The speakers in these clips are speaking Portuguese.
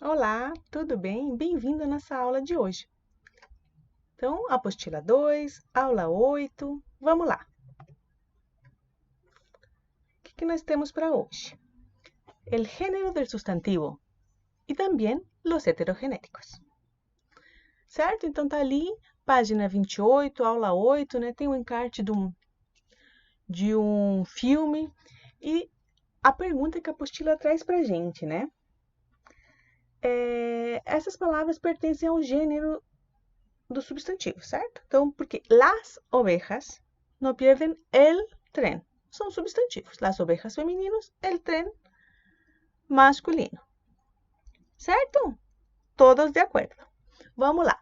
Olá, tudo bem? Bem-vindo à nossa aula de hoje. Então, apostila 2, aula 8, vamos lá. O que nós temos para hoje? El género del sustantivo e também los heterogenéticos. Certo? Então, tá ali, página 28, aula 8, né? Tem um encarte de um filme e a pergunta que a apostila traz para a gente, né? Essas palavras pertencem ao gênero do substantivo, certo? Então, porque las ovejas no pierden el tren. São substantivos. Las ovejas femininos, el tren masculino. Certo? Todos de acordo. Vamos lá.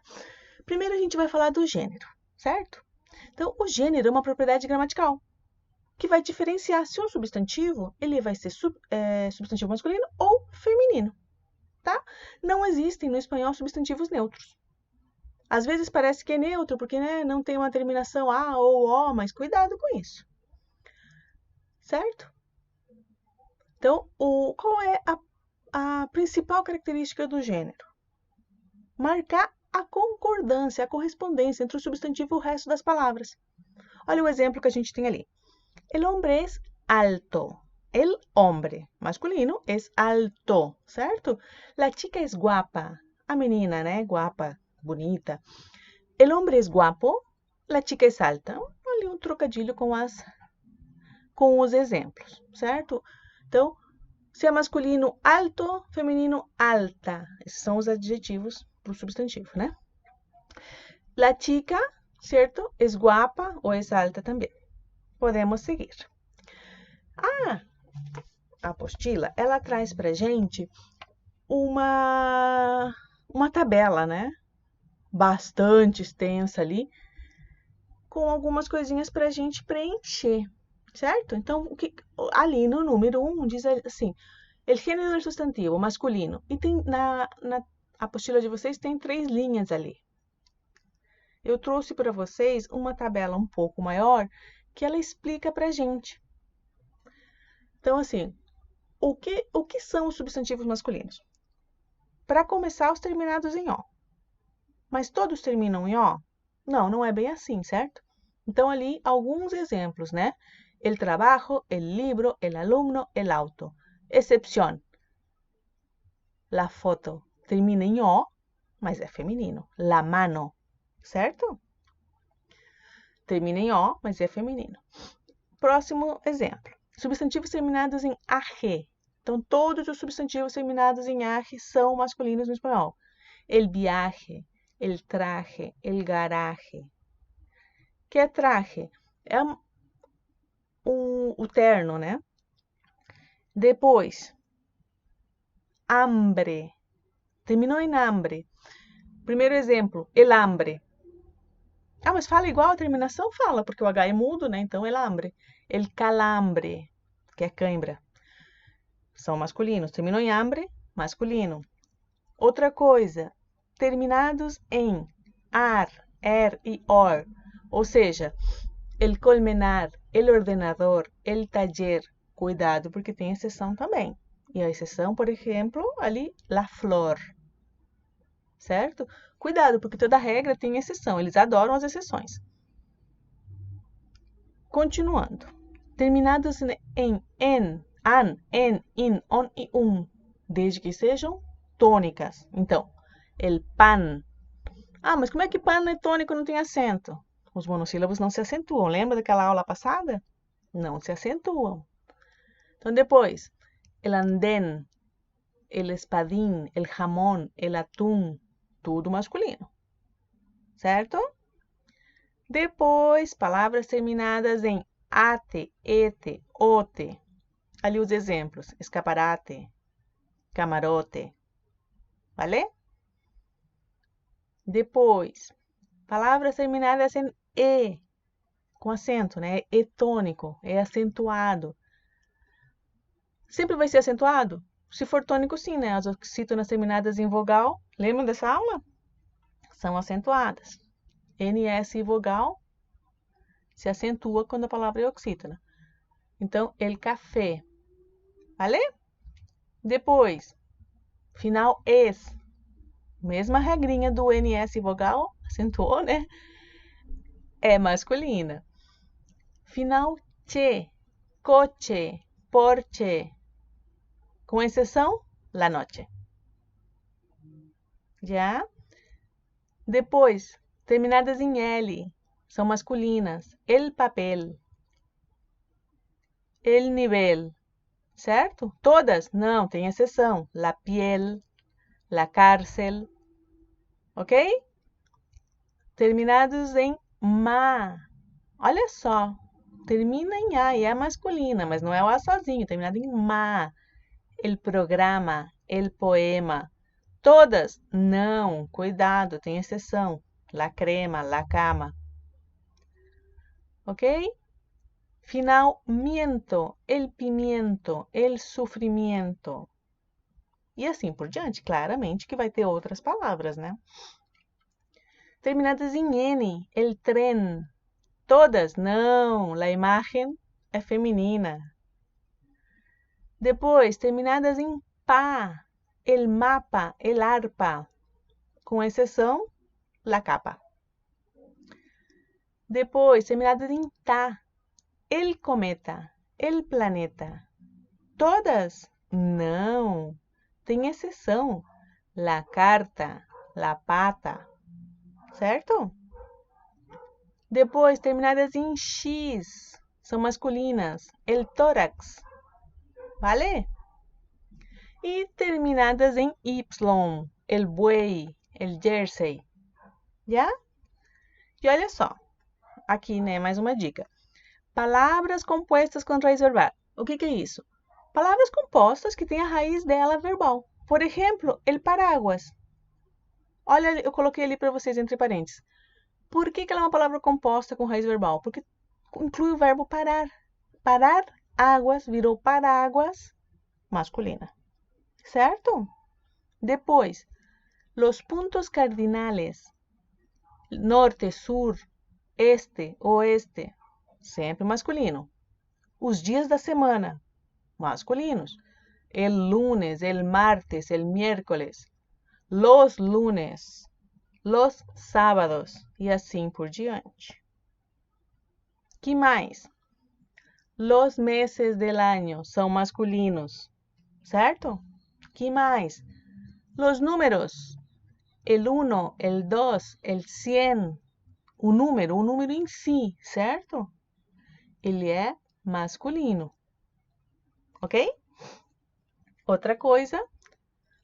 Primeiro a gente vai falar do gênero, certo? Então, o gênero é uma propriedade gramatical que vai diferenciar se um substantivo ele vai ser substantivo masculino ou feminino, tá? Não existem no espanhol substantivos neutros. Às vezes parece que é neutro, porque né, não tem uma terminação A ou O, mas cuidado com isso. Certo? Então, qual é a principal característica do gênero? Marcar a concordância, a correspondência entre o substantivo e o resto das palavras. Olha o exemplo que a gente tem ali. El hombre es alto. El hombre, masculino, es alto, certo? La chica es guapa. A menina, né? Guapa, bonita. El hombre es guapo, la chica es alta. Ali um trocadilho com os exemplos, certo? Então, se é masculino, alto, feminino, alta. Esses são os adjetivos para o substantivo, né? La chica, certo? Es guapa ou es alta também. Podemos seguir. A apostila, ela traz pra gente uma tabela, né? Bastante extensa ali, com algumas coisinhas para a gente preencher, certo? Então, ali no número 1 diz assim, el género del sustantivo masculino. E tem na apostila de vocês tem 3 linhas ali. Eu trouxe para vocês uma tabela um pouco maior que ela explica para a gente. Então, assim, o que são os substantivos masculinos? Para começar, os terminados em O. Mas todos terminam em O? Não, não é bem assim, certo? Então, ali, alguns exemplos, né? El trabajo, el libro, el alumno, el auto. Excepción. La foto termina em O, mas é feminino. La mano, certo? Termina em O, mas é feminino. Próximo exemplo. Substantivos terminados em AG. Então, todos os substantivos terminados em AG são masculinos no espanhol. El viaje, el traje, el garaje. Que é traje? É o terno, né? Depois, hambre. Terminou em hambre. Primeiro exemplo, el hambre. Ah, mas fala igual a terminação? Fala, porque o H é mudo, né? Então, el hambre. El calambre, que é cãibra. São masculinos. Terminou em hambre, masculino. Outra coisa, terminados em ar, er e or. Ou seja, el colmenar, el ordenador, el taller. Cuidado, porque tem exceção também. E a exceção, por exemplo, ali, la flor. Certo? Cuidado, porque toda regra tem exceção. Eles adoram as exceções. Continuando. Terminados em en, an, en, in, on e desde que sejam tônicas. Então, el pan. Ah, mas como é que pan é tônico e não tem acento? Os monossílabos não se acentuam. Lembra daquela aula passada? Não se acentuam. Então, depois, el andén, el espadín, el jamón, el atum, tudo masculino. Certo? Depois, palavras terminadas em ate, ete, ote. Ali os exemplos: escaparate, camarote. Vale? Depois, palavras terminadas em e, com acento, né? E tônico, é acentuado. Sempre vai ser acentuado? Se for tônico, sim, né? As oxítonas terminadas em vogal, lembram dessa aula? São acentuadas. NS e vogal se acentua quando a palavra é oxítona. Então, el café. Vale? Depois, Final es. Mesma regrinha do NS vogal, acentuou, né? É masculina. Final che, coche, porche. Com exceção, la noche. Já? Depois, terminadas em L, são masculinas. El papel. El nivel. Certo? Todas? Não, tem exceção. La piel, la cárcel. Ok? Terminados em ma. Olha só. Termina em A e é masculina, mas não é o A sozinho. Terminado em ma. El programa, el poema. Todas? Não. Cuidado, tem exceção. La crema, la cama. Ok? Final miento, el pimiento, el sufrimiento. E assim por diante, claramente que vai ter outras palavras, né? Terminadas em N, el tren. Todas? Não, la imagen é feminina. Depois, terminadas em pa, el mapa, el arpa. Com exceção, la capa. Depois, terminadas em ta, el cometa, el planeta. Todas? Não. Tem exceção. La carta, la pata. Certo? Depois, terminadas em X, são masculinas. El tórax. Vale? E terminadas em Y, el buey, el jersey. Já? E olha só. Aqui, né, mais uma dica. Palavras compostas com raiz verbal. O que é isso? Palavras compostas que têm a raiz dela verbal. Por exemplo, el paraguas. Olha, eu coloquei ali para vocês entre parênteses. Por que ela é uma palavra composta com raiz verbal? Porque inclui o verbo parar. Parar águas virou paráguas masculina. Certo? Depois, los puntos cardinales. Norte, sur, este, oeste. Sempre masculino. Os dias da semana. Masculinos. El lunes, el martes, el miércoles. Los lunes, los sábados e assim por diante. Que mais? Los meses del año são masculinos, certo? Que mais? Los números, el 1, el 2, el 100, o número em si, certo? Ele é masculino, ok? Outra coisa,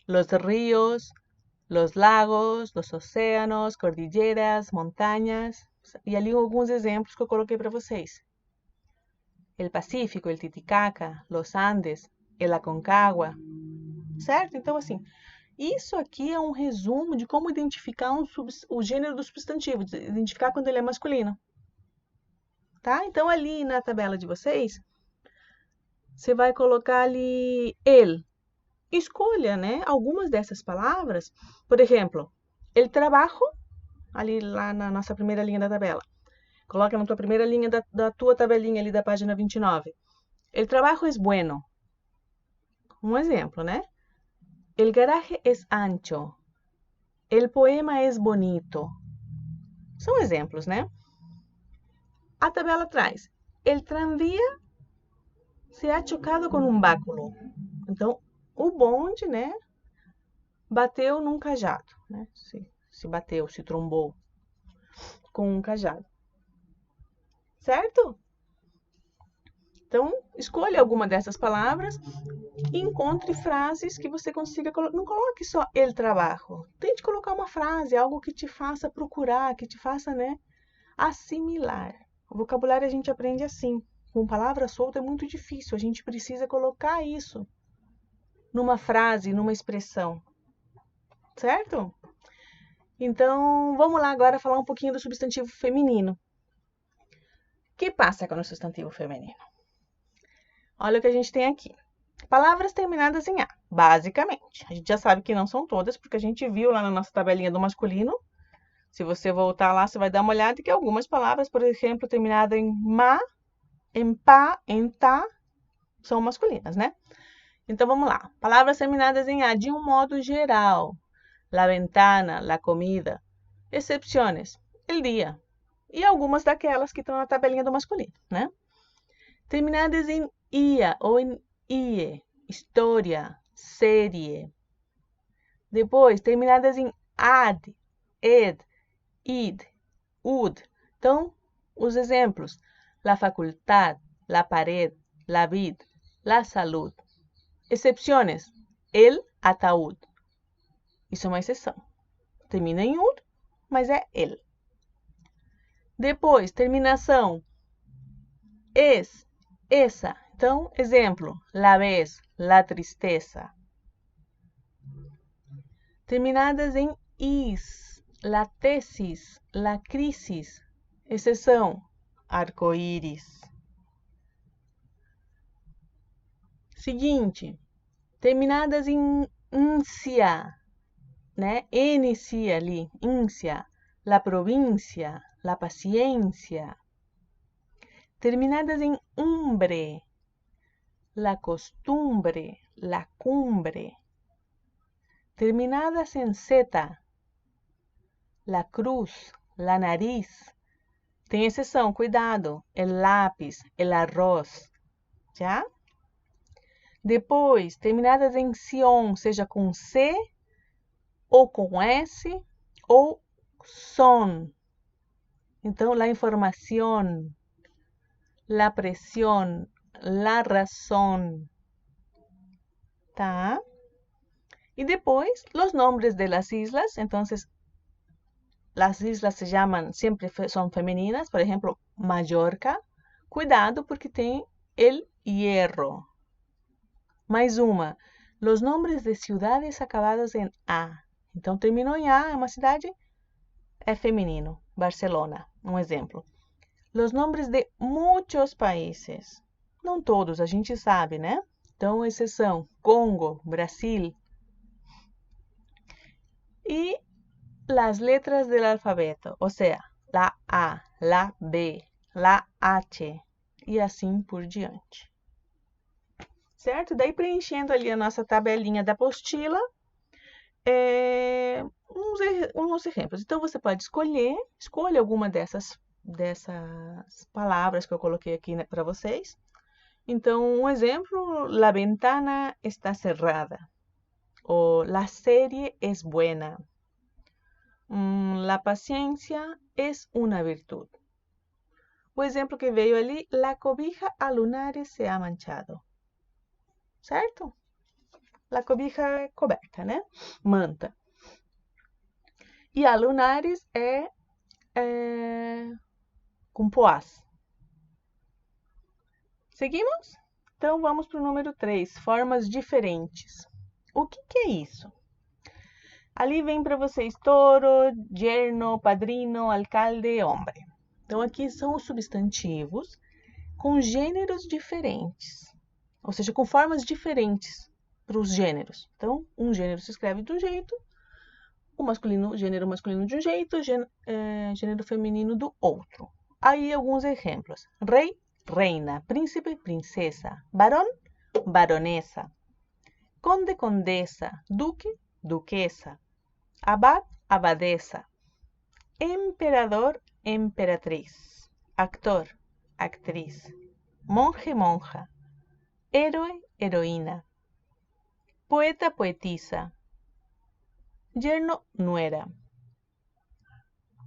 los ríos, los lagos, los océanos, cordilleras, montanhas. E ali alguns exemplos que eu coloquei para vocês. El Pacífico, el Titicaca, los Andes, el Aconcagua. Certo? Então, assim, isso aqui é um resumo de como identificar o gênero do substantivo, identificar quando ele é masculino. Tá? Então, ali na tabela de vocês, você vai colocar ali el. Escolha, né, algumas dessas palavras. Por exemplo, el trabajo, ali lá na nossa primeira linha da tabela. Coloca na tua primeira linha da tua tabelinha ali da página 29. El trabajo es bueno. Um exemplo, né? El garaje es ancho. El poema es bonito. São exemplos, né? A tabela traz. El tranvía se ha chocado com um báculo. Então, o bonde, né? Bateu num cajado, né? Se bateu, se trombou com um cajado. Certo? Então, escolha alguma dessas palavras e encontre frases que você consiga colocar. Não coloque só el trabajo. Tente colocar uma frase, algo que te faça procurar, que te faça, né, assimilar. O vocabulário a gente aprende assim. Com palavra solta é muito difícil. A gente precisa colocar isso numa frase, numa expressão. Certo? Então, vamos lá agora falar um pouquinho do substantivo feminino. O que passa com o substantivo feminino? Olha o que a gente tem aqui. Palavras terminadas em A, basicamente. A gente já sabe que não são todas, porque a gente viu lá na nossa tabelinha do masculino. Se você voltar lá, você vai dar uma olhada que algumas palavras, por exemplo, terminadas em ma, em pa, em ta, são masculinas, né? Então, vamos lá. Palavras terminadas em A de um modo geral. La ventana, la comida. Excepciones, el dia. E algumas daquelas que estão na tabelinha do masculino, né? Terminadas em ia ou em ie. História, série. Depois, terminadas em ad, ed, id, ud. Então, os exemplos. La facultad, la pared, la vid, la salud. Excepciones, el ataúd. Isso é uma exceção. Termina em ud, mas é el. Depois, terminação. Es, essa. Então, exemplo. La vez, la tristeza. Terminadas em is. La tesis, la crisis. Exceção. Arco-íris. Seguinte. Terminadas em íncia, né? Inicia ali, íncia. La província, la paciencia. Terminadas em umbre, la costumbre, la cumbre. Terminadas em z, la cruz, la nariz. Tem exceção, cuidado. El lápis, el arroz. Já? Depois, terminadas em sion, seja com C, ou com S, ou son. Então, la información, la presión, la razón. Tá? Y después, los nombres de las islas. Entonces, las islas se llaman, siempre son femeninas. Por ejemplo, Mallorca. Cuidado porque tem el hierro. Mais uma. Los nombres de ciudades acabadas em A. Então, terminou em A, é uma cidade, é feminino. Barcelona, um exemplo. Los nombres de muitos países. Não todos, a gente sabe, né? Então, exceção. Congo, Brasil. E las letras del alfabeto, ou seja, la A, la B, la H e assim por diante. Certo? Daí, preenchendo ali a nossa tabelinha da apostila, uns exemplos. Então, você pode escolha alguma dessas palavras que eu coloquei aqui, né, para vocês. Então, um exemplo, la ventana está cerrada. Ou la serie es buena. La paciencia es una virtud. O exemplo que veio ali, la cobija a lunares se ha manchado. Certo? La cobija é coberta, né? Manta. E a lunares é com poás. Seguimos? Então, vamos para o número 3, formas diferentes. O que é isso? Ali vem para vocês toro, yerno, padrino, alcalde, hombre. Então, aqui são os substantivos com gêneros diferentes. Ou seja, com formas diferentes para os gêneros. Então, um gênero se escreve de um jeito, o gênero masculino de um jeito, gênero feminino do outro. Aí, alguns exemplos. Rei, reina, príncipe, princesa, varón, baronesa, conde, condesa, duque, duquesa, abad, abadesa, emperador, emperatriz, actor, actriz, monje, monja, héroe, heroína, poeta, poetisa, yerno, nuera,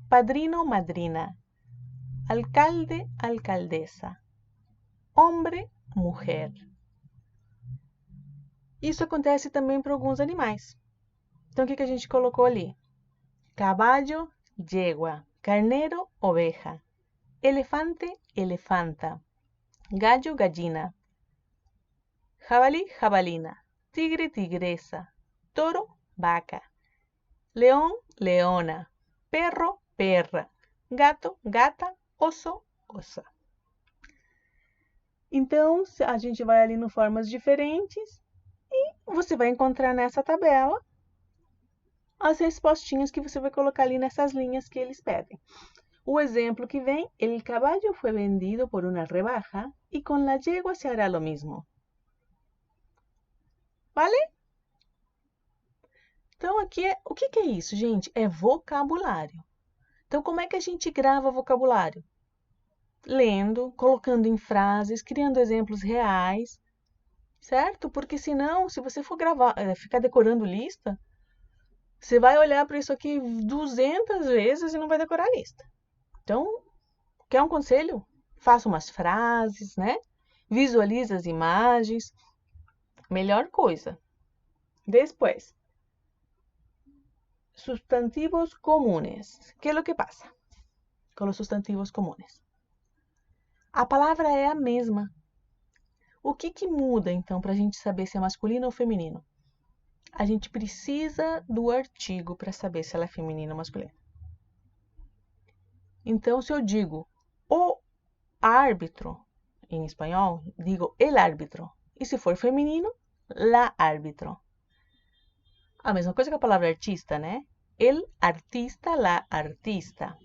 padrino, madrina, alcalde, alcaldesa, hombre, mulher. Isso acontece também para alguns animais. Então, o que a gente colocou ali? Caballo, yegua, carneiro, oveja, elefante, elefanta, gallo, gallina, jabalí, jabalina, tigre, tigresa, toro, vaca, león, leona, perro, perra, gato, gata, osso, ossa. Então, a gente vai ali no formas diferentes e você vai encontrar nessa tabela as respostinhas que você vai colocar ali nessas linhas que eles pedem. O exemplo que vem, el caballo fue vendido por una rebaja y con la yegua se hará lo mismo. Vale? Então, aqui o que é isso, gente? É vocabulário. Então, como é que a gente grava vocabulário? Lendo, colocando em frases, criando exemplos reais, certo? Porque senão, se você for gravar, ficar decorando lista, você vai olhar para isso aqui 200 vezes e não vai decorar a lista. Então, quer um conselho? Faça umas frases, né? Visualize as imagens. Melhor coisa. Depois, sustantivos comunes. ¿Qué es lo que pasa con los sustantivos comunes? A palavra é a mesma. O que muda, então, para a gente saber se é masculino ou feminino? A gente precisa do artigo para saber se ela é feminina ou masculina. Então, se eu digo o árbitro, em espanhol, digo el árbitro. E se for feminino, la árbitro. A mesma coisa que a palavra artista, né? El artista, la artista.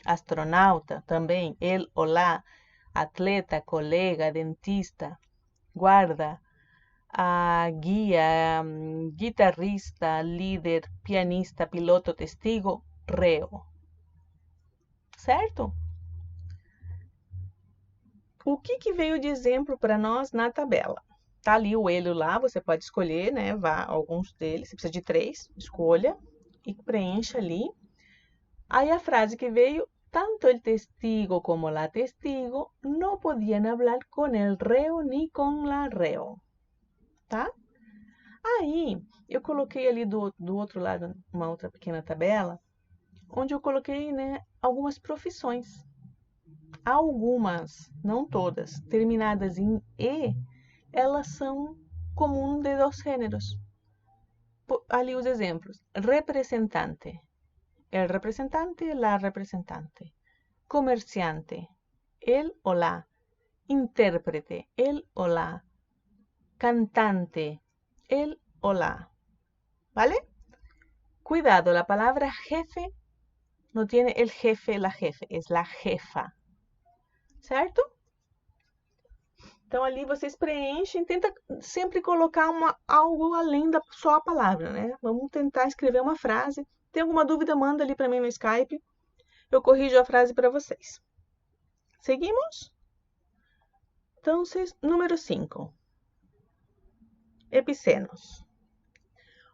Astronauta também, el ou la. Atleta, colega, dentista, guarda, guia, guitarrista, líder, pianista, piloto, testigo, reo. Certo? O que veio de exemplo para nós na tabela? Tá ali o ele lá, você pode escolher, né? Alguns deles, você precisa de 3, escolha e preencha ali. Aí a frase que veio, tanto el testigo como la testigo no podían hablar con el reo ni con la reo, tá? Aí eu coloquei ali do outro lado uma outra pequena tabela, onde eu coloquei, né, algumas profissões. Algumas, não todas, terminadas em E, elas são comuns de 2 gêneros. Ali os exemplos. Representante. El representante, la representante. Comerciante. El o la. Intérprete. El o la. Cantante. El o la. ¿Vale? Cuidado, la palabra jefe no tiene el jefe, la jefe, es la jefa. Certo? Então, ali vocês preenchem, tenta sempre colocar algo além da só a palavra, né? Vamos tentar escrever uma frase. Tem alguma dúvida, manda ali para mim no Skype. Eu corrijo a frase para vocês. Seguimos? Então, número 5. Epicenos.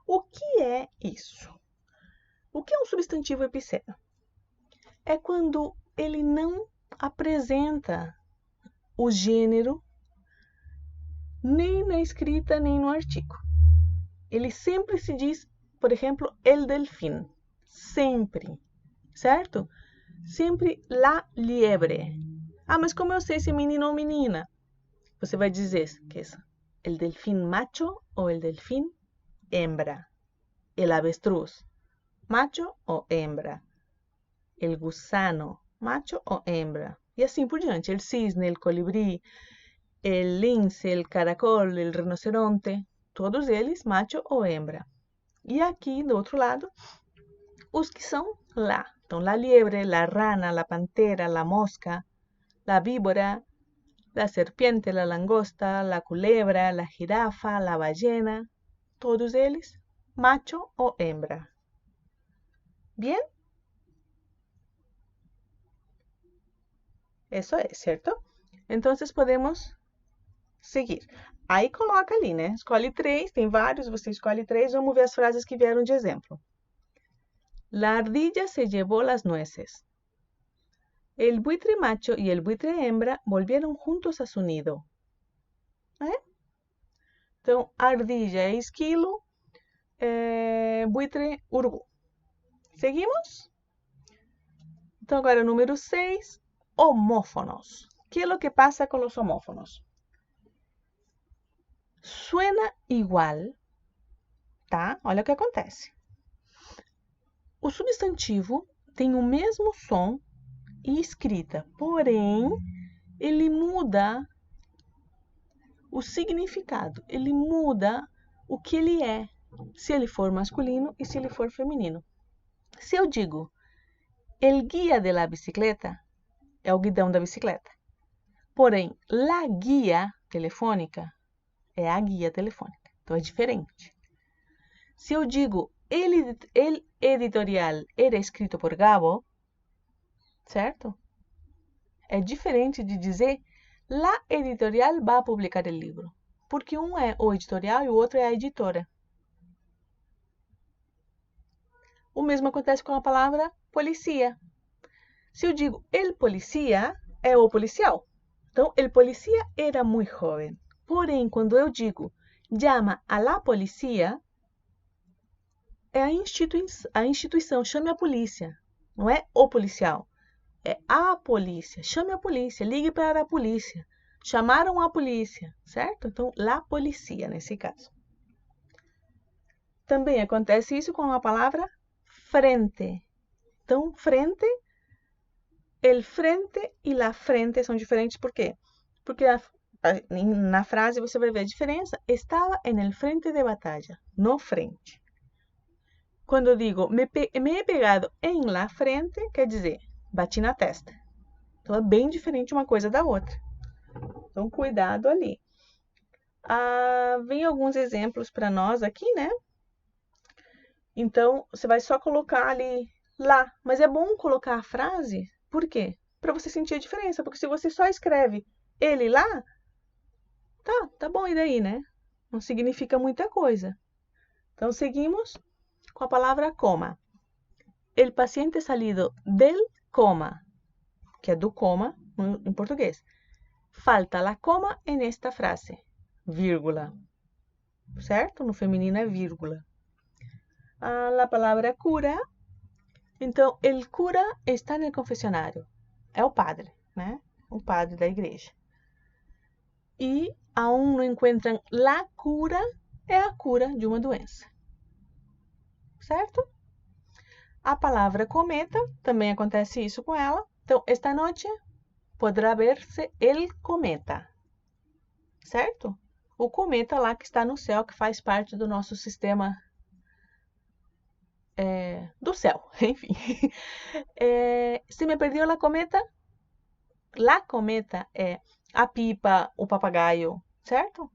O que é isso? O que é um substantivo epiceno? É quando ele não apresenta o gênero nem na escrita, nem no artigo. Ele sempre se diz, por exemplo, el delfín. Sempre. Certo? Sempre la liebre. Ah, mas como eu sei se é menino ou menina? Você vai dizer que é el delfín macho ou el delfín hembra. El avestruz, macho ou hembra. El gusano, macho ou hembra. E assim por diante. El cisne, el colibrí, el lince, el caracol, el rinoceronte, todos eles macho ou hembra. E aqui, do outro lado, os que são lá. Então, la liebre, la rana, la pantera, la mosca, la víbora, la serpiente, la langosta, la culebra, la jirafa, la ballena, todos eles macho ou hembra. Bien? Isso é, certo? Então, podemos seguir. Aí coloca ali, né? Escolhe 3, tem vários, você escolhe 3. Vamos ver as frases que vieram de exemplo. La ardilla se llevó las nueces. El buitre macho y el buitre hembra volvieron juntos a su nido. Então, ardilla é esquilo, buitre, urubu. Seguimos? Então, agora número 6, homófonos. ¿Qué es lo que pasa con los homófonos? Suena igual, tá? Olha o que acontece. O substantivo tem o mesmo som e escrita, porém, ele muda o significado, ele muda o que ele é, se ele for masculino e se ele for feminino. Se eu digo, el guia de la bicicleta, é o guidão da bicicleta. Porém, la guia telefônica é a guia telefônica. Então, é diferente. Se eu digo, el editorial era escrito por Gabo, certo? É diferente de dizer, la editorial vai publicar o livro. Porque um é o editorial e o outro é a editora. O mesmo acontece com a palavra policia. Se eu digo el policía, é o policial. Então, el policía era muito jovem. Porém, quando eu digo llama a la policía, é a instituição, chame a polícia. Não é o policial, é a polícia. Chame a polícia, ligue para a polícia. Chamaram a polícia, certo? Então, la policía nesse caso. Também acontece isso com a palavra frente. Então, frente, el frente e la frente são diferentes, por quê? Porque na frase você vai ver a diferença. Estava en el frente de batalha, no frente. Quando eu digo me he pegado em la frente, quer dizer, bati na testa. Então, é bem diferente uma coisa da outra. Então, cuidado ali. Vem alguns exemplos para nós aqui, né? Então, você vai só colocar ali lá. Mas é bom colocar a frase, por quê? Para você sentir a diferença. Porque se você só escreve ele lá, tá bom, e daí, né? Não significa muita coisa. Então, seguimos com a palavra coma. El paciente salido del coma, que é do coma em português. Falta la coma en esta frase, vírgula. Certo? No feminino é vírgula. A palavra cura. Então, el cura está no confessionário. É o padre, né? O padre da igreja. E aún não encontram la cura, é a cura de uma doença. Certo? A palavra cometa, também acontece isso com ela. Então, esta noite poderá ver-se el cometa. Certo? O cometa lá que está no céu, que faz parte do nosso sistema do céu, enfim. Se me perdeu la cometa é a pipa, o papagaio, certo?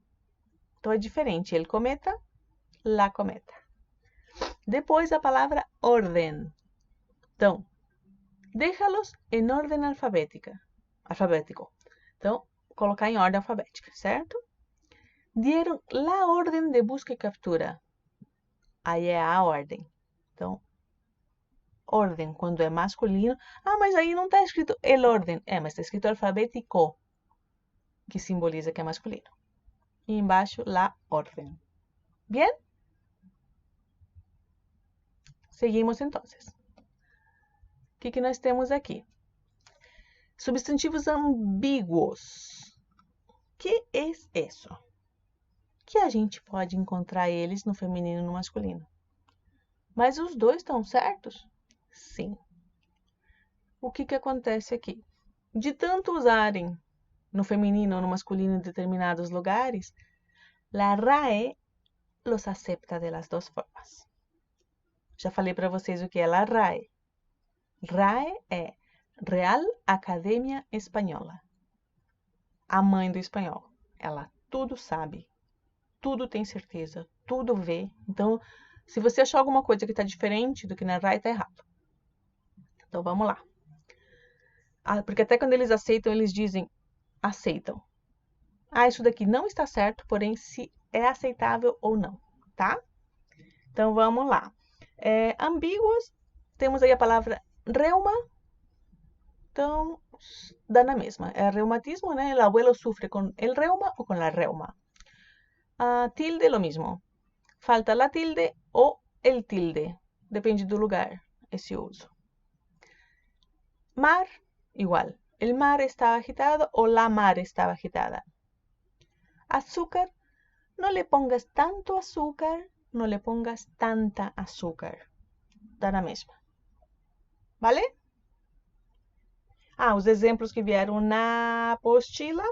Então é diferente, el cometa, la cometa. Depois a palavra ordem. Então, déjalos em ordem alfabético. Então, colocar em ordem alfabética, certo? Dieron la ordem de busca e captura. Aí é a ordem. Então, ordem, quando é masculino. Mas aí não está escrito el ordem. Mas está escrito alfabético, que simboliza que é masculino. E embaixo, la ordem. Bien? Seguimos então. O que nós temos aqui? Substantivos ambíguos. O que é isso? Que a gente pode encontrar eles no feminino e no masculino. Mas os dois estão certos? Sim. O que acontece aqui? De tanto usarem no feminino ou no masculino em determinados lugares, la RAE los acepta de las dos formas. Já falei para vocês o que é la RAE. RAE é Real Academia Espanhola. A mãe do espanhol. Ela tudo sabe, tudo tem certeza, tudo vê. Então, se você achar alguma coisa que está diferente do que na RAE, está errado. Então, vamos lá. Porque até quando eles aceitam, eles dizem, aceitam. Isso daqui não está certo, porém, se é aceitável ou não, tá? Então, vamos lá. Ambíguos, temos aí a palavra reuma. Então, dá na mesma. É reumatismo, né? El abuelo sufre con el reuma o con la reuma. Tilde, lo mismo. Falta la tilde ou el tilde. Depende do lugar, esse uso. Mar, igual. El mar estaba agitado o la mar estaba agitada. Azúcar, no le pongas tanto azúcar, no le pongas tanta azúcar. Dá na mesma. Vale? Os exemplos que vieram na apostila.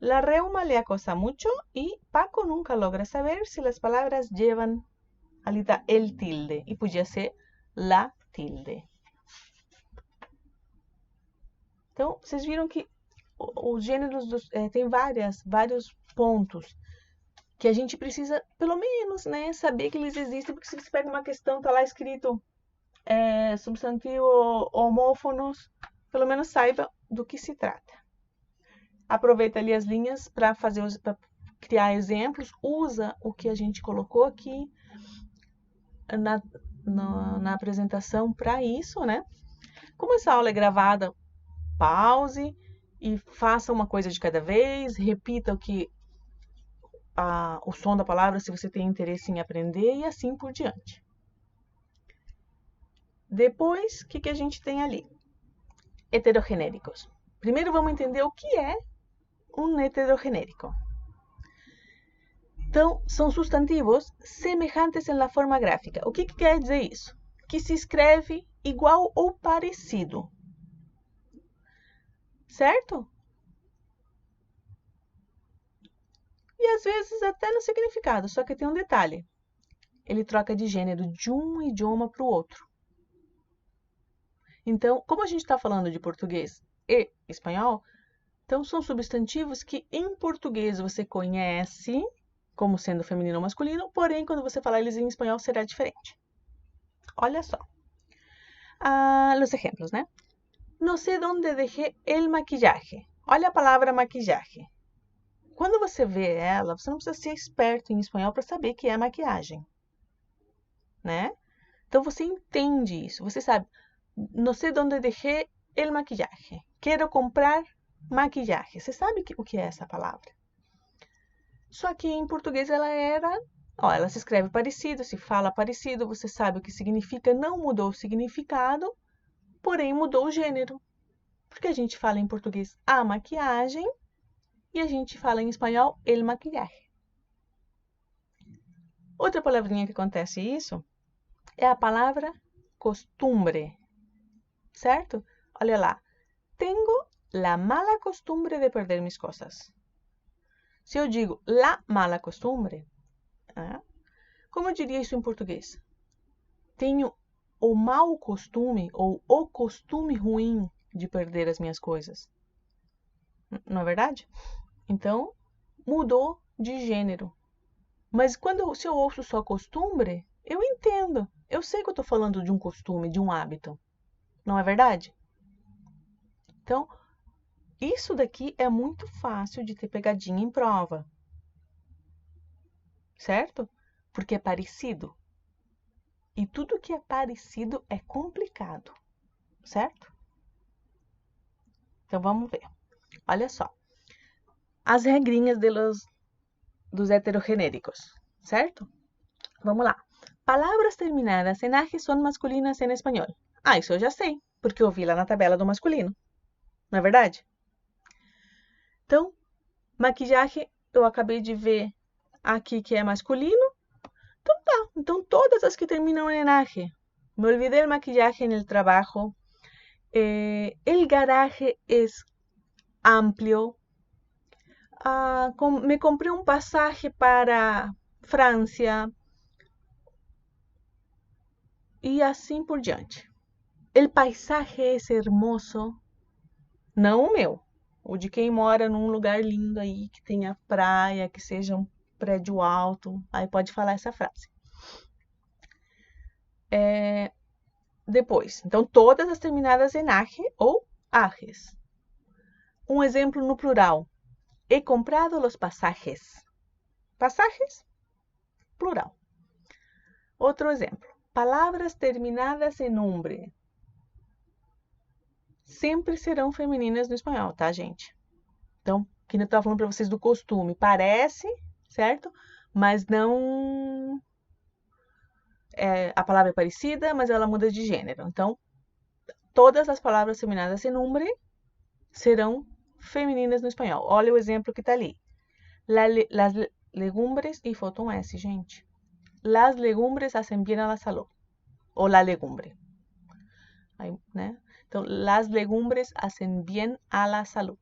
La reuma le acosa mucho y Paco nunca logra saber si las palabras llevan alita el tilde. E podia ser la tilde. Então, vocês viram que os gêneros tem vários pontos que a gente precisa, pelo menos, né, saber que eles existem, porque se você pega uma questão, tá lá escrito substantivo homófonos, pelo menos saiba do que se trata. Aproveita ali as linhas para criar exemplos, usa o que a gente colocou aqui na apresentação para isso, né? Como essa aula é gravada, pause e faça uma coisa de cada vez, repita o som da palavra se você tem interesse em aprender e assim por diante. Depois, o que a gente tem ali? Heterogenéricos. Primeiro vamos entender o que é um heterogenérico. Então, são substantivos semelhantes na forma gráfica. O que quer dizer isso? Que se escreve igual ou parecido. Certo? E às vezes até no significado, só que tem um detalhe. Ele troca de gênero de um idioma para o outro. Então, como a gente está falando de português e espanhol, então são substantivos que em português você conhece como sendo feminino ou masculino, porém quando você falar eles em espanhol será diferente. Olha só. Los ejemplos, né? No sé dónde dejé el maquillaje. Olha a palavra maquillaje. Quando você vê ela, você não precisa ser esperto em espanhol para saber que é maquiagem, né? Então você entende isso, você sabe. No sé dónde dejé el maquillaje. Quero comprar maquillaje. Você sabe o que é essa palavra? Só que em português ela se escreve parecido, se fala parecido, você sabe o que significa, não mudou o significado, porém mudou o gênero. Porque a gente fala em português a maquiagem e a gente fala em espanhol el maquillaje. Outra palavrinha que acontece isso é a palavra costumbre, certo? Olha lá. Tengo la mala costumbre de perder mis cosas. Se eu digo la mala costumbre, como eu diria isso em português? Tenho o mau costume ou o costume ruim de perder as minhas coisas. Não é verdade? Então, mudou de gênero. Mas se eu ouço só costumbre, eu entendo. Eu sei que eu estou falando de um costume, de um hábito. Não é verdade? Então, isso daqui é muito fácil de ter pegadinha em prova. Certo? Porque é parecido. E tudo que é parecido é complicado. Certo? Então, vamos ver. Olha só. As regrinhas dos heterogenéricos. Certo? Vamos lá. Palavras terminadas em age são masculinas em espanhol. Isso eu já sei, porque eu vi lá na tabela do masculino. Não é verdade? Então, maquiagem, eu acabei de ver aqui que é masculino. Então tá. Então, todas as que terminam em age. Me olvidé el maquillaje en el trabajo. El garaje es amplio. Me compré un pasaje para Francia. E assim por diante. El paisaje es hermoso. Não o meu. O de quem mora num lugar lindo aí, que tenha praia, que seja um prédio alto. Aí pode falar essa frase. Depois, então, todas as terminadas em age ou ages. Um exemplo no plural. He comprado los pasajes. Pasajes, plural. Outro exemplo. Palavras terminadas em umbre. Sempre serão femininas no espanhol, tá, gente? Então, que eu estava falando para vocês do costume. Parece, certo? Mas não... a palavra é parecida, mas ela muda de gênero. Então, todas as palavras terminadas em umbre serão femininas no espanhol. Olha o exemplo que está ali. Las legumbres, e faltou um S, gente. Las legumbres hacen bien a la salud. Ou la legumbre. Aí, né? Então, las legumbres hacen bien a la salud.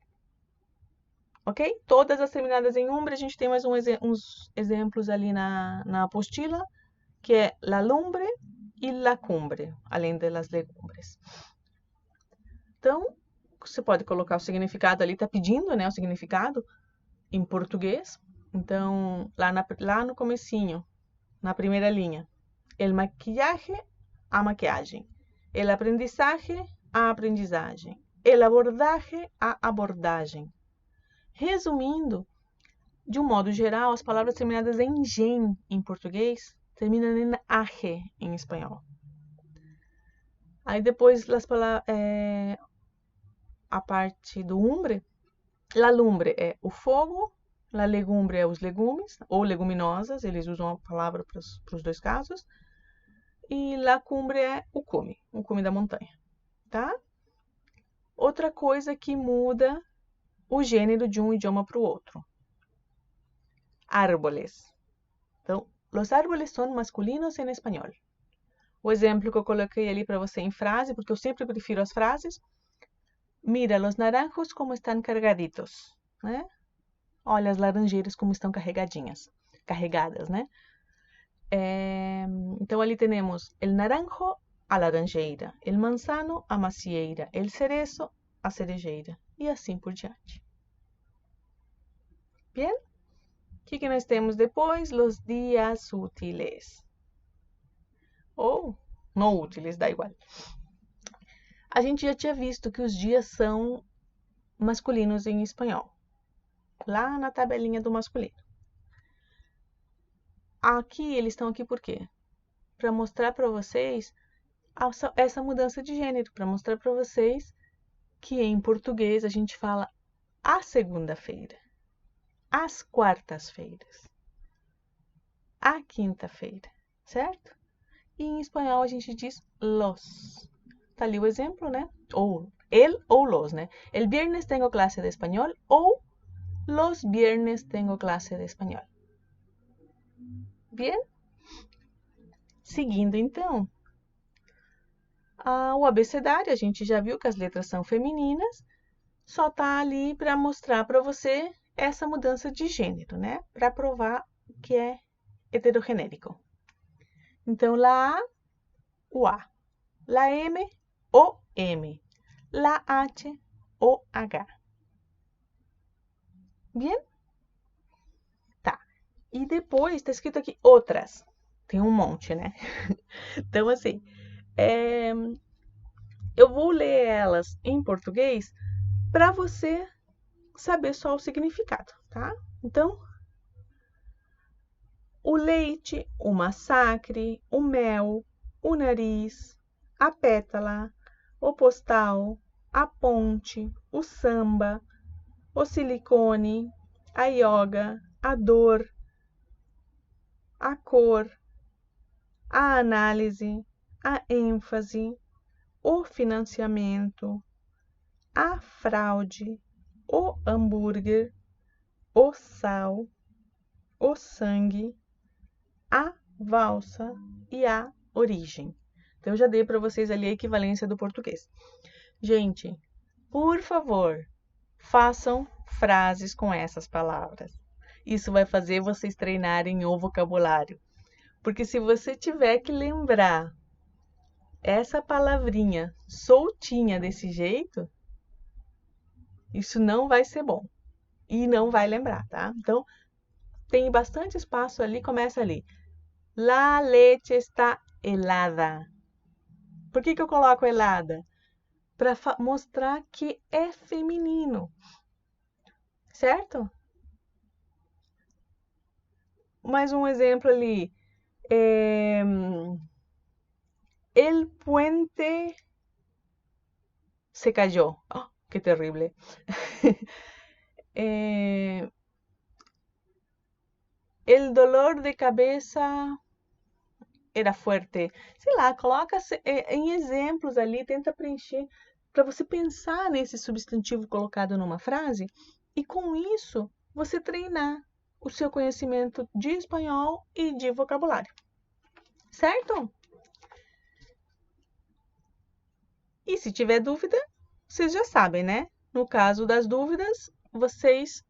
Ok? Todas as terminadas em umbre, a gente tem mais uns exemplos ali na apostila, que é la lumbre e la cumbre, além de las legumbres. Então, você pode colocar o significado ali, tá pedindo, né, o significado em português. Então, lá no comecinho, na primeira linha. El maquillaje, a maquiagem. El aprendizaje, a aprendizagem. El abordaje, a abordagem. Resumindo, de um modo geral, as palavras terminadas em gen em português terminam em aje em espanhol. Aí depois a parte do umbre, la lumbre é o fogo, la legumbre é os legumes, ou leguminosas, eles usam a palavra para os dois casos, e la cumbre é o cume da montanha, tá? Outra coisa que muda o gênero de um idioma para o outro. Árboles. Então, los árboles son masculinos en espanhol. O exemplo que eu coloquei ali para você em frase, porque eu sempre prefiro as frases. Mira, los naranjos como están cargaditos, né? Olha as laranjeiras como estão carregadas, né? Então ali temos el naranjo, a laranjeira, el manzano, a macieira, el cerezo, a cerejeira, e assim por diante. Bien? O que nós temos depois? Los días útiles. Ou não úteis, dá igual. A gente já tinha visto que os dias são masculinos em espanhol. Lá na tabelinha do masculino. Aqui, eles estão aqui por quê? Para mostrar para vocês essa mudança de gênero. Para mostrar para vocês que em português a gente fala a segunda-feira, às quartas-feiras, a quinta-feira, certo? E em espanhol a gente diz los. Tá ali o exemplo, né? Ou el ou los, né? El viernes tengo clase de espanhol ou los viernes tengo clase de espanhol. Bien? Seguindo então, o abecedário, a gente já viu que as letras são femininas, só tá ali para mostrar para você essa mudança de gênero, né? Para provar que é heterogenérico. Então, la A, o A. La M, o M. La H, o H. Bien? Tá. E depois está escrito aqui outras. Tem um monte, né? Então, assim, eu vou ler elas em português para você saber só o significado, tá? Então, o leite, o massacre, o mel, o nariz, a pétala, o postal, a ponte, o samba, o silicone, a yoga, a dor, a cor, a análise, a ênfase, o financiamento, a fraude, o hambúrguer, o sal, o sangue, a valsa e a origem. Então, eu já dei para vocês ali a equivalência do português. Gente, por favor, façam frases com essas palavras. Isso vai fazer vocês treinarem o vocabulário. Porque se você tiver que lembrar essa palavrinha soltinha desse jeito, isso não vai ser bom. E não vai lembrar, tá? Então, tem bastante espaço ali, começa ali. La leche está helada. Por que eu coloco helada? Para mostrar que é feminino. Certo? Mais um exemplo ali. El puente se cayó. Oh, qué terrible. El dolor de cabeza era fuerte. Sei lá, coloca em exemplos ali, tenta preencher para você pensar nesse substantivo colocado numa frase e com isso você treinar o seu conhecimento de espanhol e de vocabulário. Certo? E se tiver dúvida, vocês já sabem, né? No caso das dúvidas, vocês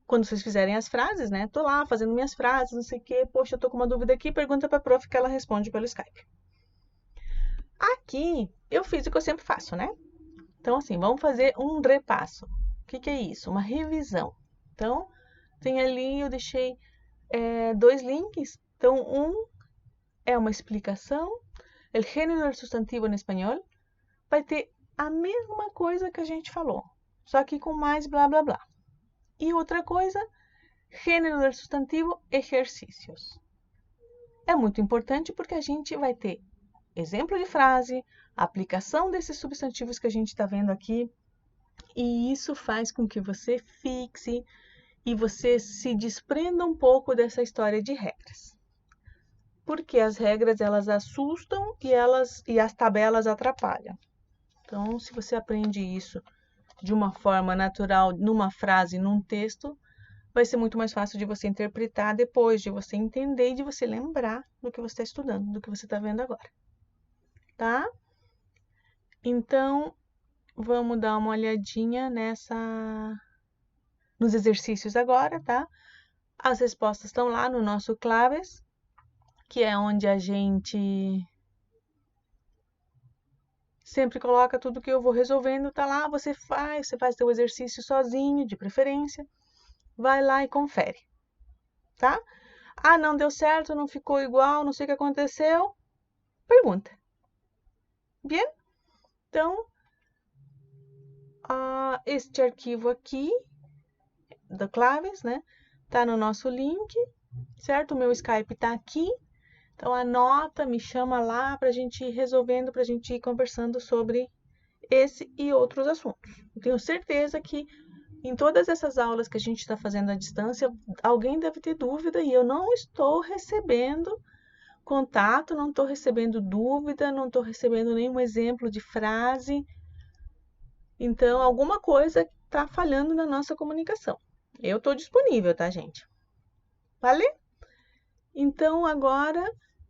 quando vocês fizerem as frases, né? Tô lá fazendo minhas frases, não sei o quê. Poxa, eu tô com uma dúvida aqui, pergunta pra prof que ela responde pelo Skype. Aqui, eu fiz o que eu sempre faço, né? Então, assim, vamos fazer um repasso. O que é isso? Uma revisão. Então, Tem ali, eu deixei 2 links. Então, um é uma explicação. El género del sustantivo em espanhol vai ter a mesma coisa que a gente falou, só que com mais blá blá blá. E outra coisa, gênero del sustantivo, exercícios. É muito importante porque a gente vai ter exemplo de frase, aplicação desses substantivos que a gente está vendo aqui, e isso faz com que você fixe e você se desprenda um pouco dessa história de regras. Porque as regras elas assustam e as tabelas atrapalham. Então, se você aprende isso de uma forma natural, numa frase, num texto, vai ser muito mais fácil de você interpretar depois, de você entender e de você lembrar do que você está estudando, do que você está vendo agora. Tá? Então, vamos dar uma olhadinha nos exercícios agora, tá? As respostas estão lá no nosso Claves, que é onde a gente sempre coloca tudo que eu vou resolvendo, tá lá, você faz seu exercício sozinho, de preferência, vai lá e confere, tá? Ah, não deu certo, não ficou igual, não sei o que aconteceu, pergunta. Bien? Então, este arquivo aqui, do Claves, né, tá no nosso link, certo? O meu Skype tá aqui, então anota, me chama lá pra gente ir resolvendo, pra gente ir conversando sobre esse e outros assuntos. Eu tenho certeza que em todas essas aulas que a gente está fazendo à distância, alguém deve ter dúvida e eu não estou recebendo contato, não estou recebendo dúvida, não estou recebendo nenhum exemplo de frase. Então, alguma coisa está falhando na nossa comunicação. Eu estou disponível, tá, gente? Vale? Então, agora,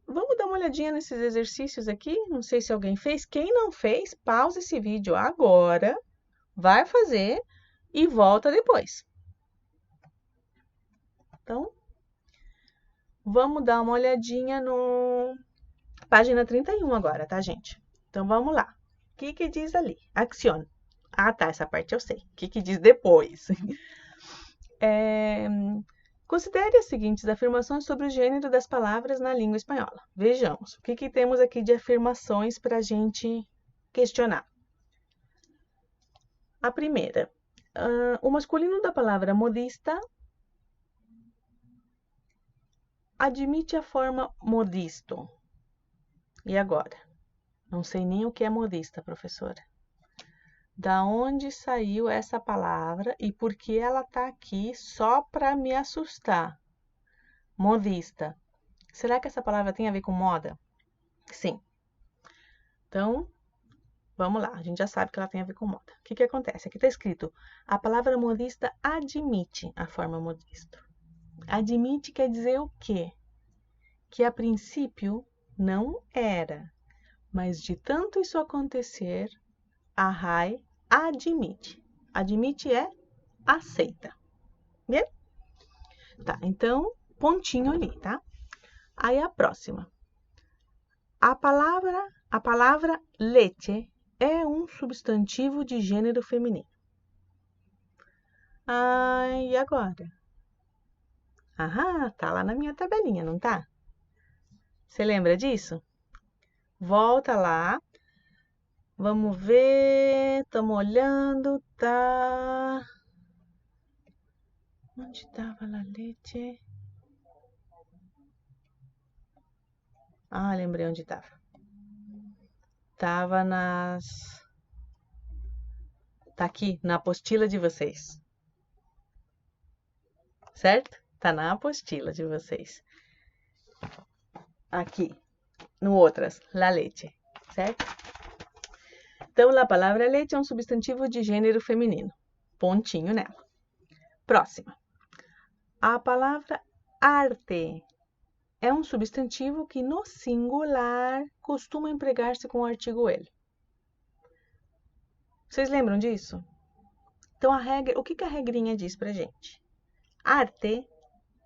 vamos dar uma olhadinha nesses exercícios aqui. Não sei se alguém fez. Quem não fez, pausa esse vídeo agora, vai fazer e volta depois. Então, vamos dar uma olhadinha no página 31 agora, tá, gente? Então, vamos lá. O que diz ali? Action. Ah, tá, essa parte eu sei. O que diz depois? Considere as seguintes afirmações sobre o gênero das palavras na língua espanhola. Vejamos, o que temos aqui de afirmações para a gente questionar. A primeira, o masculino da palavra modista admite a forma modisto. E agora? Não sei nem o que é modista, professora. Da onde saiu essa palavra e por que ela está aqui só para me assustar? Modista. Será que essa palavra tem a ver com moda? Sim. Então, vamos lá. A gente já sabe que ela tem a ver com moda. O que acontece? Aqui está escrito, a palavra modista admite a forma modisto. Admite quer dizer o quê? Que a princípio não era, mas de tanto isso acontecer, a RAI admite. Admite é aceita. Bien? Tá, então, pontinho ali, tá? Aí a próxima. A palavra leite é um substantivo de gênero feminino. E agora? Tá lá na minha tabelinha, não tá? Você lembra disso? Volta lá. Vamos ver. Estamos olhando, tá? Onde estava a leite? Lembrei onde estava. Estava Tá aqui, na apostila de vocês. Certo? Tá na apostila de vocês. Aqui, no outras, la leche. Certo? Então, a palavra leite é um substantivo de gênero feminino. Pontinho nela. Próxima. A palavra arte é um substantivo que no singular costuma empregar-se com o artigo ele. Vocês lembram disso? Então, o que a regrinha diz pra gente? Arte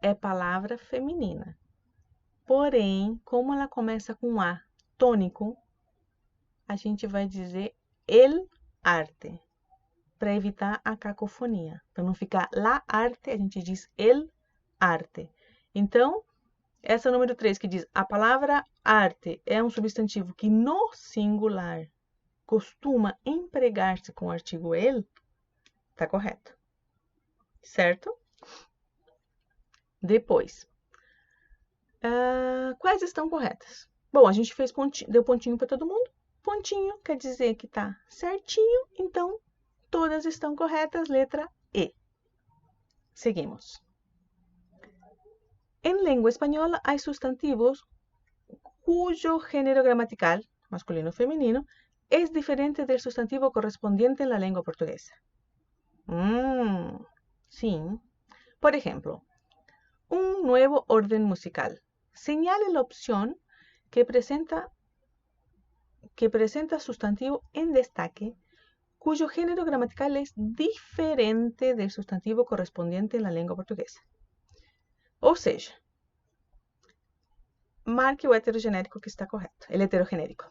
é palavra feminina. Porém, como ela começa com A tônico, a gente vai dizer el arte. para evitar a cacofonia. Para não ficar la arte, a gente diz el arte. Então, essa número 3 que diz a palavra arte é um substantivo que no singular costuma empregar-se com o artigo el, tá correto. Certo? Depois, quais estão corretas? Bom, a gente fez deu pontinho para todo mundo. Pontinho quer dizer que tá certinho, então todas estão corretas, letra E. Seguimos. En lengua española hay sustantivos cuyo género gramatical, masculino o femenino, es diferente del sustantivo correspondiente en la lengua portuguesa. Sim. Por ejemplo, un nuevo orden musical. Señale la opción que presenta sustantivo en destaque cuyo género gramatical es diferente del sustantivo correspondiente en la lengua portuguesa. Ou seja, marque o heterogenérico que está correto. Ele é heterogenérico.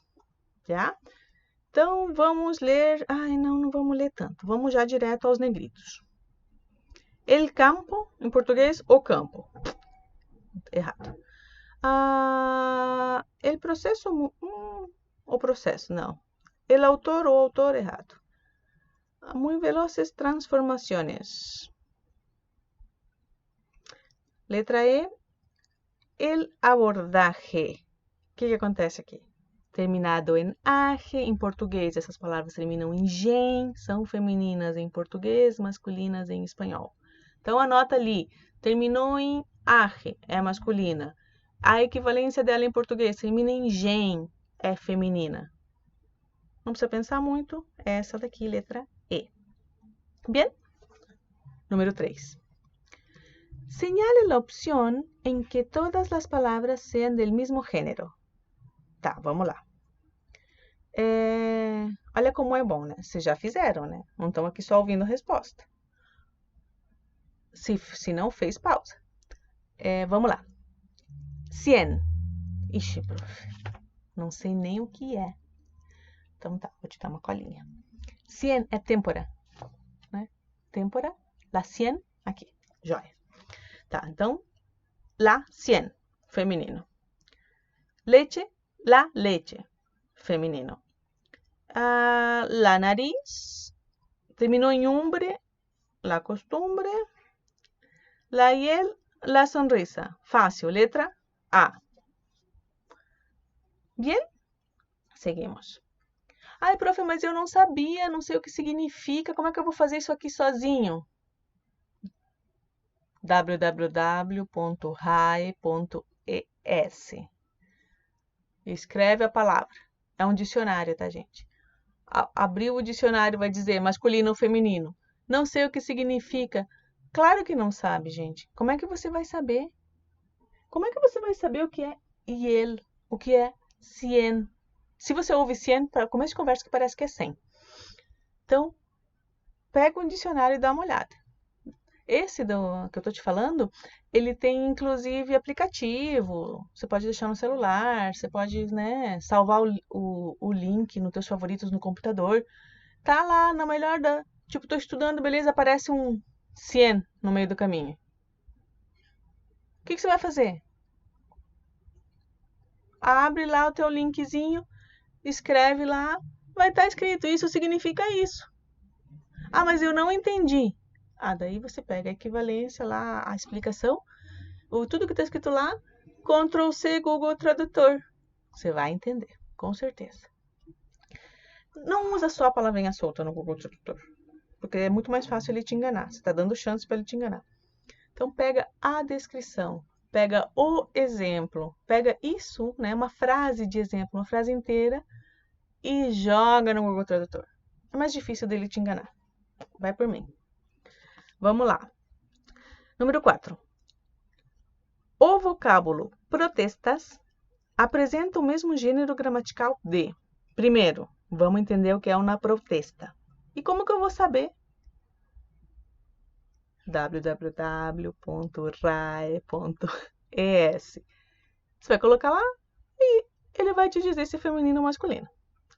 Já? Então, vamos ler... não vamos ler tanto. Vamos já direto aos negritos. El campo, em português, o campo. Errado. El processo... o processo, não. El autor, o autor, errado. Muy veloces transformaciones. Letra E, el abordaje. O que acontece aqui? Terminado em age, em português, essas palavras terminam em gen, são femininas em português, masculinas em espanhol. Então, anota ali, terminou em age, é masculina. A equivalência dela em português termina em gen, é feminina. Não precisa pensar muito, é essa daqui, letra E. Bien? Número 3. Señale la opción en que todas las palabras sean del mismo género. Tá, vamos lá. Olha como é bom, né? Vocês já fizeram, né? Não estão aqui só ouvindo a resposta. Se não, fez pausa. Vamos lá. 100. Ixi, prof. Não sei nem o que é. Então tá, vou te dar uma colinha. 100 é têmpora, né? Têmpora, la 100, aqui, joia. Tá, então, la 100, feminino. Leche, la leche, feminino. La nariz, terminou em umbre, la costumbre. La hiel, la sonrisa. Fácil, letra A. Bien? Seguimos. Ai, prof, mas eu não sabia, não sei o que significa, como é que eu vou fazer isso aqui sozinho? www.rae.es. Escreve a palavra. É um dicionário, tá, gente? Abriu o dicionário, vai dizer masculino ou feminino. Não sei o que significa. Claro que não sabe, gente. Como é que você vai saber? Como é que você vai saber o que é hiel, o que é 100? Se você ouve 100, para começo de conversa que parece que é 100. Então, pega um dicionário e dá uma olhada. Esse que eu estou te falando, ele tem inclusive aplicativo. Você pode deixar no celular, você pode, né, salvar o link nos teus favoritos no computador. Tá lá na melhor da... Tipo, tô estudando, beleza, aparece um 100 no meio do caminho. O que você vai fazer? Abre lá o teu linkzinho, escreve lá, vai estar escrito, isso significa isso. Ah, mas eu não entendi. Daí você pega a equivalência lá, a explicação, tudo que está escrito lá, Ctrl+C, Google Tradutor. Você vai entender, com certeza. Não usa só a palavrinha solta no Google Tradutor, porque é muito mais fácil ele te enganar. Você está dando chance para ele te enganar. Então, pega a descrição, pega o exemplo, pega isso, né, uma frase de exemplo, uma frase inteira, e joga no Google Tradutor. É mais difícil dele te enganar. Vai por mim. Vamos lá. Número 4. O vocábulo protestas apresenta o mesmo gênero gramatical de... Primeiro, vamos entender o que é uma protesta. E como que eu vou saber? www.rae.es. Você vai colocar lá e ele vai te dizer se é feminino ou masculino.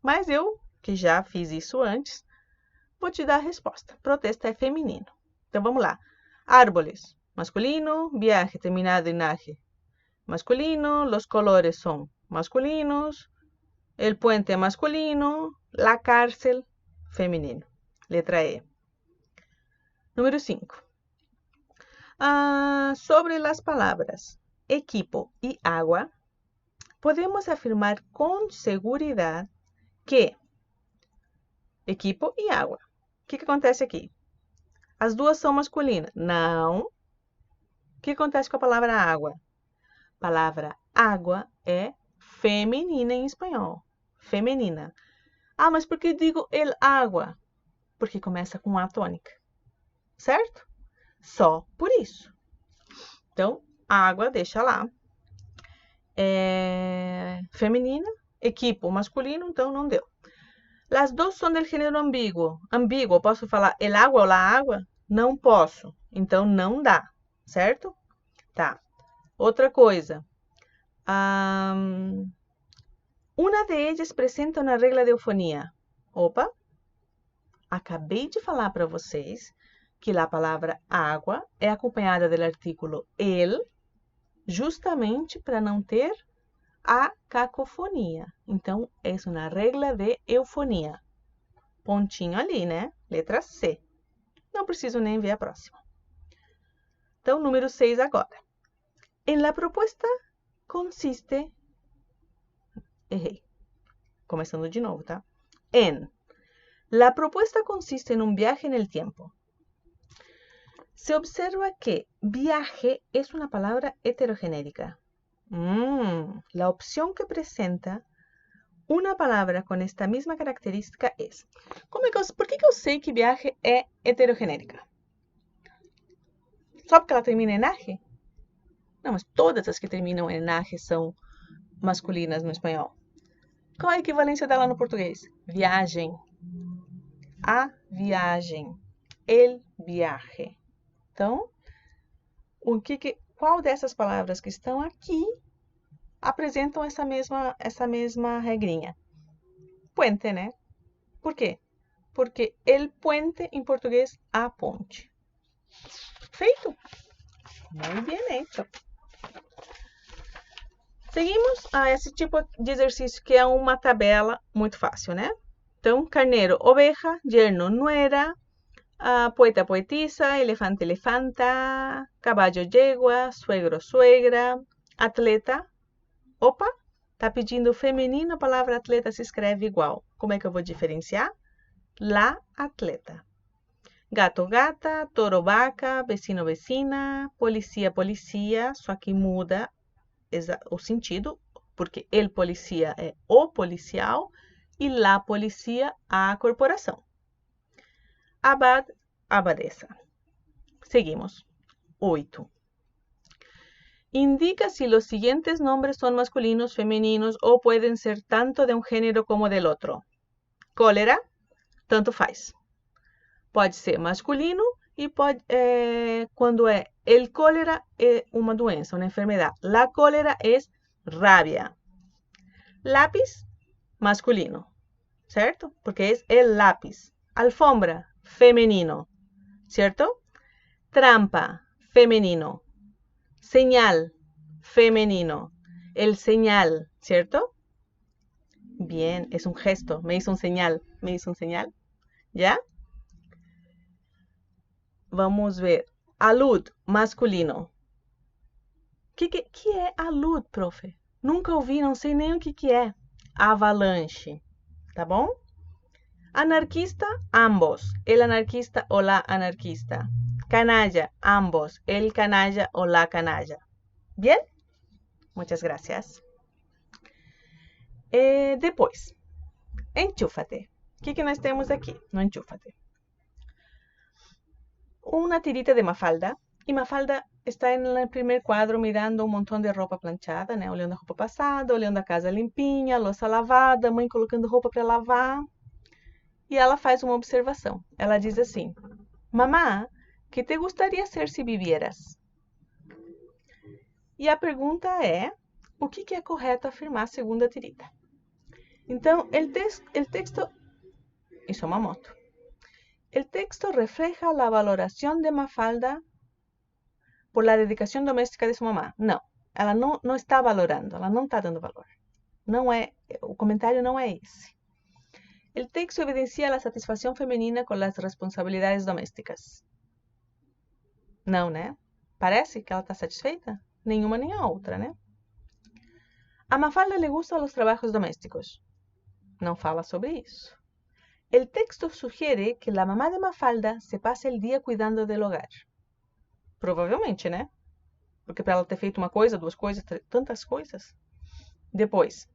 Mas eu, que já fiz isso antes, vou te dar a resposta. Protesta é feminino. Então, vamos lá. Árboles, masculino. Viaje terminado en aje, masculino. Los colores son masculinos. El puente masculino. La cárcel, feminino. Letra E. Número 5. Sobre las palabras equipo y agua, podemos afirmar con seguridad que equipo e água. O que acontece aqui? As duas são masculinas. Não. O que acontece com a palavra água? A palavra água é feminina em espanhol. Feminina. Mas por que digo el água? Porque começa com A tônica. Certo? Só por isso. Então, água, deixa lá. Feminina. Equipo masculino, então não deu. Las dos são del gênero ambíguo. Ambíguo, posso falar el agua ou la água? Não posso. Então, não dá. Certo? Tá. Outra coisa. Uma de ellas presenta uma regra de eufonia. Opa! Acabei de falar para vocês que a palavra água é acompanhada do artículo el, justamente para não ter a cacofonia. Então, é uma regra de eufonia. Pontinho ali, né? Letra C. Não preciso nem ver a próxima. Então, número 6 agora. En la propuesta consiste... Errei. Começando de novo, tá? La propuesta consiste en un viaje en el tiempo. Se observa que viaje es una palabra heterogenérica. La opción que presenta una palabra con esta misma característica es... por que eu sei que viaje é heterogenérica? Só porque ela termina em age? Não, mas todas as que terminam em age são masculinas no espanhol. Qual é a equivalência dela no português? Viagem. A viagem. El viaje. Então, qual dessas palavras que estão aqui apresentam essa mesma regrinha? Puente, né? Por quê? Porque el puente, em português, a ponte. Feito? Muito bem hecho. Seguimos a esse tipo de exercício que é uma tabela muito fácil, né? Então, carneiro, oveja, yerno, nuera, poeta, poetisa, elefante, elefanta, caballo, yegua, suegro, suegra, atleta. Opa, tá pedindo feminino, a palavra atleta se escreve igual. Como é que eu vou diferenciar? La atleta. Gato, gata, toro, vaca, vecino, vecina, policia, policia, só que muda o sentido, porque el policia é o policial e la policia a corporação. Abad, abadesa. Seguimos. 8. Indica si los siguientes nombres son masculinos, femeninos o pueden ser tanto de un género como del otro. Cólera, tanto faz. Pode ser masculino e pode, quando é el cólera é uma doença, uma enfermedade. La cólera é rabia. Lápis, masculino, certo? Porque é el lápis. Alfombra, femenino, ¿cierto? Trampa, femenino. Señal, femenino. El señal, ¿cierto? Bien, es un gesto. Me hizo un señal. Me hizo un señal. ¿Ya? Vamos ver. Alud, masculino. Que é alud, profe? Nunca ouvi, não sei nem o que é. Avalanche. Tá bom? Anarquista, ambos. El anarquista o la anarquista. Canalla, ambos. El canalla o la canalla. Bien? Muchas gracias. Depois, enchúfate. O que nós temos aqui no enchúfate? Una tirita de Mafalda. E Mafalda está no primeiro quadro mirando um montão de roupa planchada, né? Olhando a roupa passada, olhando a casa limpinha, a louça lavada, a mãe colocando roupa para lavar. E ela faz uma observação. Ela diz assim: Mamá, que te gostaria ser se vivieras? E a pergunta é: o que é correto afirmar segundo a tirita? Então, o texto... Isso é uma moto. El texto refleja la valoración de Mafalda por la dedicação doméstica de sua mamá. Não, ela não está valorando, ela não está dando valor. Não é, o comentário não é esse. El texto evidencia la satisfacción femenina con las responsabilidades domésticas. Não, né? Parece que ela está satisfeita? Nenhuma nem a outra, né? A Mafalda le gustan los trabajos domésticos. Não fala sobre isso. El texto sugiere que la mamá de Mafalda se pase el día cuidando del hogar. Provavelmente, né? Porque para ela ter feito uma coisa, duas coisas, tantas coisas. Depois,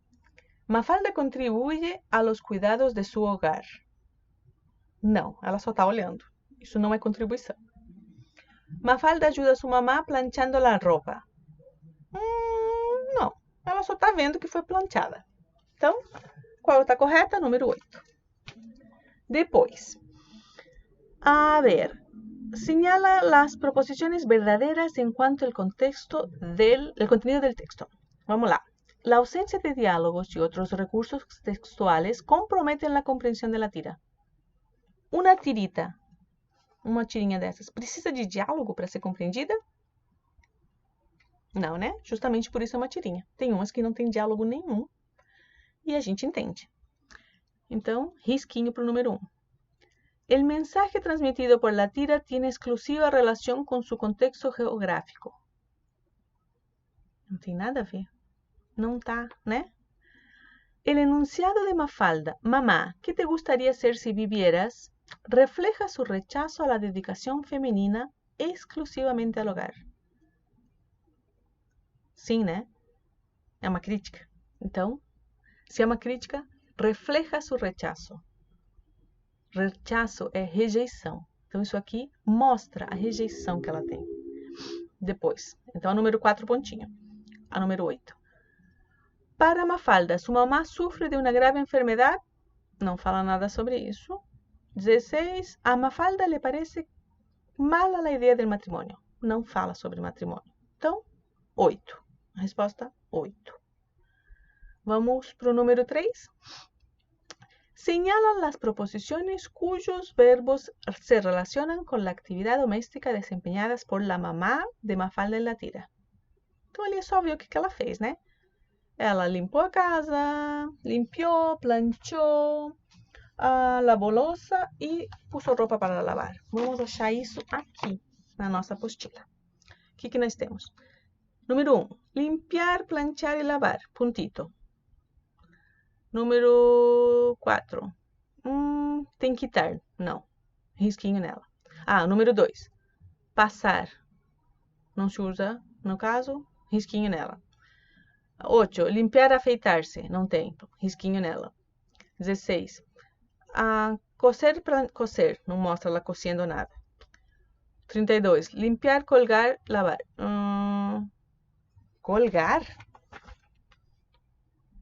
Mafalda contribui a los cuidados de su hogar. Não, ela só está olhando. Isso não é contribuição. Mafalda ajuda sua mamá planchando a roupa. Não, ela só está vendo que foi planchada. Então, qual está correta? Número 8. Depois, a ver, señala las proposiciones verdaderas en cuanto al contenido del texto. Vamos lá. La ausencia de diálogos y otros recursos textuales comprometen la comprensión de la tira. Uma tirita, uma tirinha dessas, precisa de diálogo para ser compreendida? Não, né? Justamente por isso é uma tirinha. Tem umas que não tem diálogo nenhum e a gente entende. Então, risquinho para o número 1. El mensaje transmitido por la tira tiene exclusiva relación con su contexto geográfico. Não tem nada a ver. Não tá, né? El enunciado de Mafalda, mamá, ¿qué te gustaría ser si vivieras? Refleja su rechazo a la dedicación femenina exclusivamente al hogar. Sim, né? É uma crítica. Então, se é uma crítica, refleja su rechazo. Rechazo é rejeição. Então, isso aqui mostra a rejeição que ela tem. Depois, então, a número 4 pontinho. A número 8. Para Mafalda, sua mamá sofre de uma grave enfermidade? Não fala nada sobre isso. 16. A Mafalda le parece mala a ideia do matrimônio. Não fala sobre matrimônio. Então, 8. A resposta, 8. Vamos para o número 3. Señala las proposiciones cuyos verbos se relacionan con la actividad doméstica desempeñadas por la mamá de Mafalda en la tira. Então, ali é só ver o que ela fez, né? Ela limpou a casa, limpiou, planchou, lavou louça e puxou roupa para lavar. Vamos achar isso aqui na nossa apostila. O que nós temos? Número 1. Limpiar, planchar e lavar. Puntito. Número 4. Tem que quitar. Não. Risquinho nela. Número 2. Passar. Não se usa, no caso, risquinho nela. 8. Limpiar, afeitar-se. Não tem. Risquinho nela. 16. Coser, coser. Não mostra ela cosendo nada. 32. Limpiar, colgar, lavar. Colgar?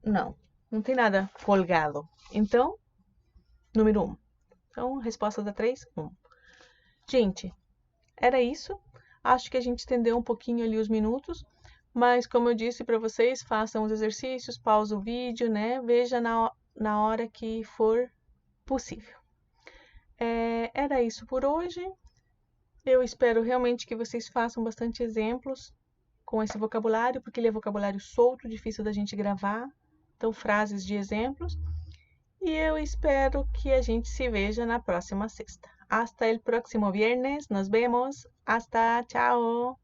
Não tem nada colgado. Então, número 1. Então, resposta da 3, 1. Gente, era isso. Acho que a gente estendeu um pouquinho ali os minutos. Mas, como eu disse para vocês, façam os exercícios, pausa o vídeo, né? Veja na hora que for possível. Era isso por hoje. Eu espero realmente que vocês façam bastante exemplos com esse vocabulário, porque ele é vocabulário solto, difícil da gente gravar. Então, frases de exemplos. E eu espero que a gente se veja na próxima sexta. Hasta el próximo viernes. Nos vemos. Hasta. Chao.